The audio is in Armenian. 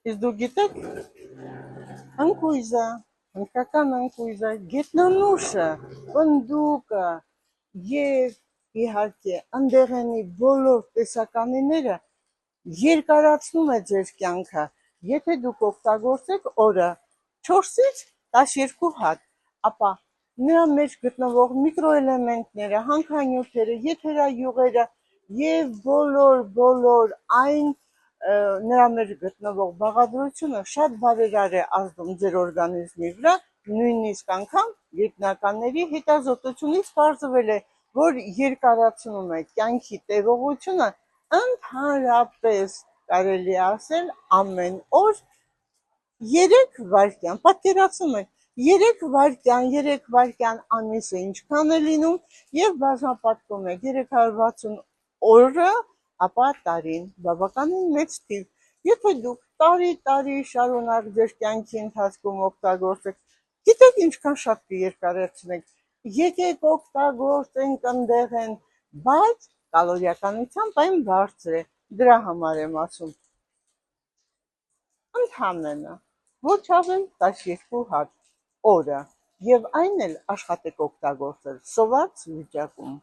Իսկ դու գիտեք, ընկույզը, հնդկական ընկույզը, գետնանուշը, պնդուկը և իհարկե ընդեղենի բոլոր տեսականիները երկարացնում է ձեր կյանքը, եթե դուք օգտագործեք օրը 4-ից 12 հատ, ապա նրա մեջ գտնվող միկրոէլեմենտները, հանքանյութերը, եթերայուղերը և բոլոր այն նրա մեջ գտնվող բաղադրությունը շատ բարերար է ազդում ձեր օրգանիզմի վրա, նույնիսկ անգամ գիտնականների հետազոտությունից պարզվել է, որ երկարացնում է կյանքի տևողությունը ընդհանրապես կարելի է ասել ամեն օր 3 վայրկյան, պատկերացնում եք, 3 վայրկյան ամիսը ինչքան է լինում և բազմապատկում եք 360 օրը, ապա տարին, բավականին մեծ թիվ, եթե դուք տարի շարունակ ձեր կյանքի ընթացքում օգտագործեք, գիտեք ինչքան շատ կերկարացնեք, եկեք օգտագործենք ընդեղեն, բայց կալորիականությամբ այն բարձր է, դրա համար եմ ասում, ընդամենը, ոչ ավել 12 հատ օրը, և այն էլ աշխատեք օգտագործել սոված վիճակում։